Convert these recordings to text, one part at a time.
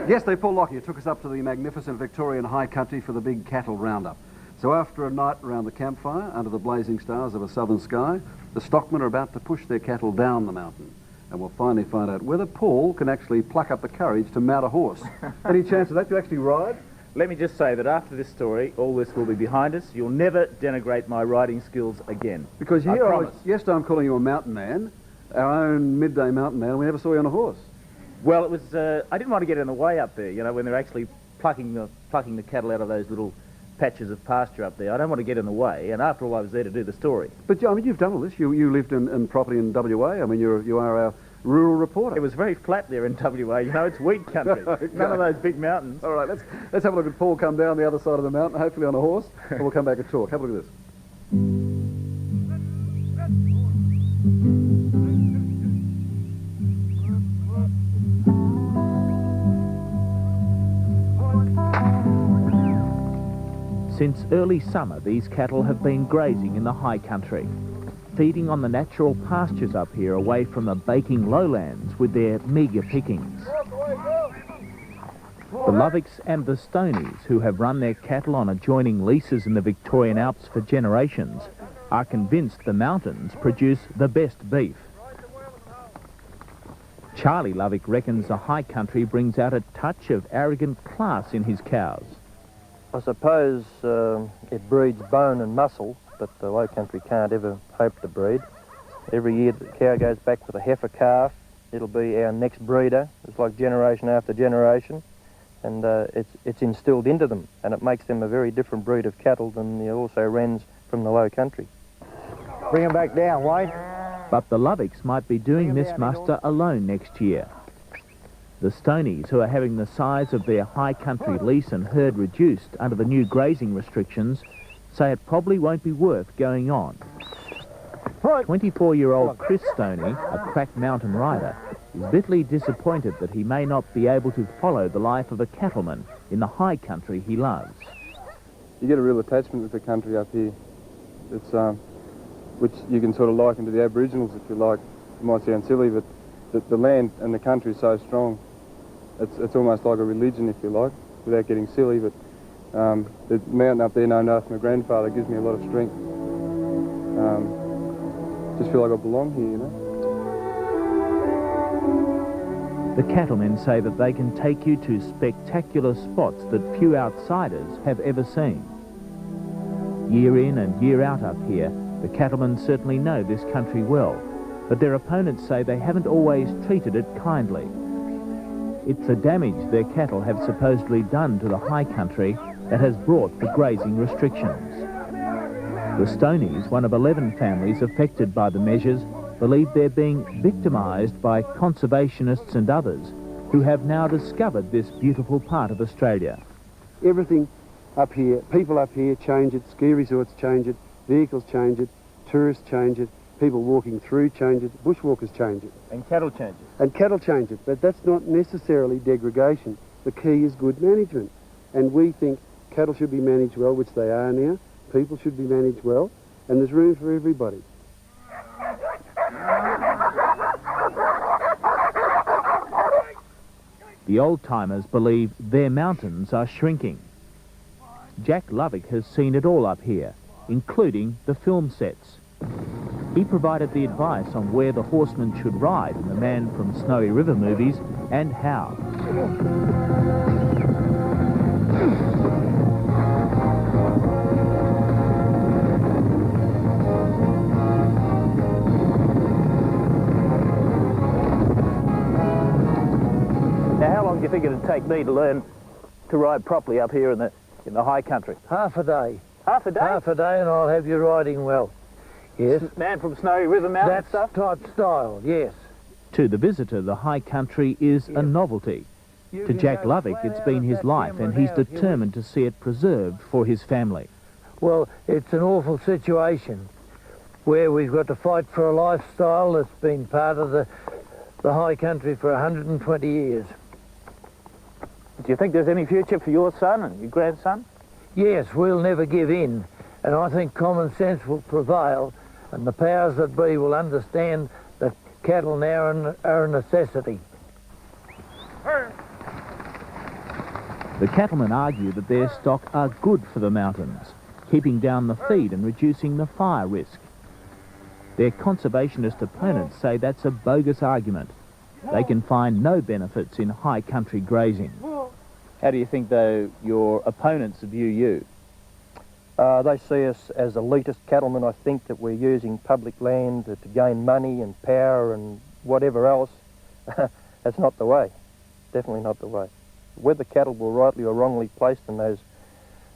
Yes, Paul Lockyer took us up to the magnificent Victorian high country for the big cattle roundup. So after a night around the campfire, under the blazing stars of a southern sky, the stockmen are about to push their cattle down the mountain. And we'll finally find out whether Paul can actually pluck up the courage to mount a horse. Any chance of that to actually ride? Let me just say that after this story, all this will be behind us. You'll never denigrate my riding skills again. Because I promise. yesterday I'm calling you a mountain man, our own Midday mountain man, and we never saw you on a horse. Well, it was. I didn't want to get in the way up there. You know, when they're actually plucking the cattle out of those little patches of pasture up there. I don't want to get in the way. And after all, I was there to do the story. But I mean, you've done all this. You lived in property in WA. I mean, you are our rural reporter. It was very flat there in WA. You know, it's wheat country. Okay. None of those big mountains. All right, let's have a look at Paul come down the other side of the mountain, hopefully on a horse, and we'll come back and talk. Have a look at this. Since early summer, these cattle have been grazing in the high country, feeding on the natural pastures up here away from the baking lowlands with their meagre pickings. The Lovicks and the Stonies, who have run their cattle on adjoining leases in the Victorian Alps for generations, are convinced the mountains produce the best beef. Charlie Lovick reckons the high country brings out a touch of arrogant class in his cows. I suppose it breeds bone and muscle, but the low country can't ever hope to breed. Every year the cow goes back with a heifer calf. It'll be our next breeder. It's like generation after generation, and it's instilled into them, and it makes them a very different breed of cattle than the also wrens from the low country. Bring them back down, Wayne. But the Lovicks might be doing this muster alone next year. The Stonies, who are having the size of their high country lease and herd reduced under the new grazing restrictions, say it probably won't be worth going on. 24-year-old Chris Stoney, a crack mountain rider, is bitterly disappointed that he may not be able to follow the life of a cattleman in the high country he loves. You get a real attachment with the country up here. It's which you can sort of liken to the Aboriginals, if you like. It might sound silly, but the land and the country is so strong. It's almost like a religion, if you like, without getting silly. But the mountain up there, named after my grandfather, gives me a lot of strength. Just feel like I belong here, you know. The cattlemen say that they can take you to spectacular spots that few outsiders have ever seen. Year in and year out up here, the cattlemen certainly know this country well, but their opponents say they haven't always treated it kindly. It's the damage their cattle have supposedly done to the high country that has brought the grazing restrictions. The Stonies, one of 11 families affected by the measures, believe they're being victimised by conservationists and others who have now discovered this beautiful part of Australia. Everything up here, people up here change it, ski resorts change it, vehicles change it, tourists change it, people walking through change it, bushwalkers change it. And cattle change it. And cattle change it, but that's not necessarily degradation. The key is good management. And we think cattle should be managed well, which they are now. People should be managed well, and there's room for everybody. The old-timers believe their mountains are shrinking. Jack Lovick has seen it all up here, including the film sets. He provided the advice on where the horseman should ride in the Man from Snowy River movies and how. Now, how long do you think it'd take me to learn to ride properly up here in the high country? Half a day. Half a day? Half a day and I'll have you riding well. Yes. Man from Snowy River Mountain That stuff? type style, yes. To the visitor, the high country is a novelty. To Jack Lovick, it's been his life, and he's determined to see it preserved for his family. Well, it's an awful situation where we've got to fight for a lifestyle that's been part of the high country for 120 years. Do you think there's any future for your son and your grandson? Yes, we'll never give in, and I think common sense will prevail, and the powers that be will understand that cattle now are a necessity. The cattlemen argue that their stock are good for the mountains, keeping down the feed and reducing the fire risk. Their conservationist opponents say that's a bogus argument. They can find no benefits in high country grazing. How do you think, though, your opponents view you? They see us as elitist cattlemen. I think that we're using public land to gain money and power and whatever else. That's not the way. Definitely not the way. Whether cattle were rightly or wrongly placed in those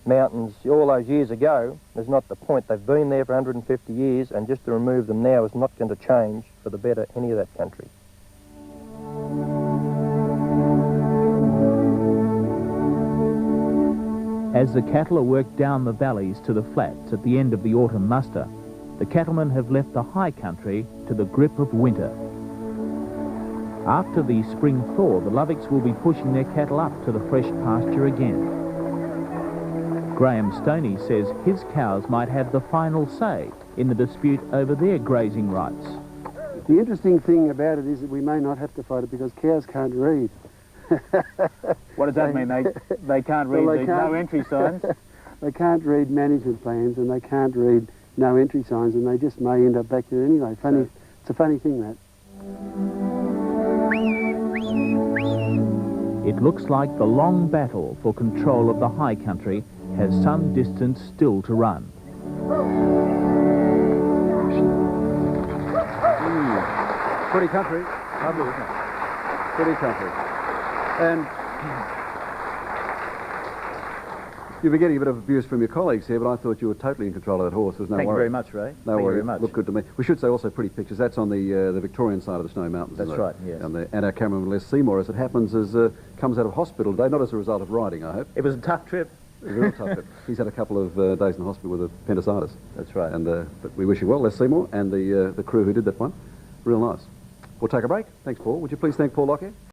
mountains all those years ago is not the point. They've been there for 150 years, and just to remove them now is not going to change for the better any of that country. As the cattle are worked down the valleys to the flats at the end of the autumn muster, the cattlemen have left the high country to the grip of winter. After the spring thaw, the Lovicks will be pushing their cattle up to the fresh pasture again. Graham Stoney says his cows might have the final say in the dispute over their grazing rights. The interesting thing about it is that we may not have to fight it because cows can't read. What does that mean? They can't read Well, the no entry signs? They can't read management plans and they can't read no entry signs, and they just may end up back there anyway. It's a funny thing, that. It looks like the long battle for control of the high country has some distance still to run. Pretty country. Lovely, isn't it? Pretty country. And you've been getting a bit of abuse from your colleagues here, but I thought you were totally in control of that horse. There's no Thank you worry. very much, Ray. No Thank worry. you very much. Looked good to me. We should say also pretty pictures. That's on the Victorian side of the Snowy Mountains. That's isn't it? right, yes. And our cameraman Les Seymour, as it happens, comes out of hospital today, not as a result of riding, I hope. It was a tough trip. It was a real tough trip. He's had a couple of days in the hospital with appendicitis. That's right. And but we wish you well, Les Seymour, and the crew who did that one. Real nice. We'll take a break. Thanks, Paul. Would you please thank Paul Lockyer?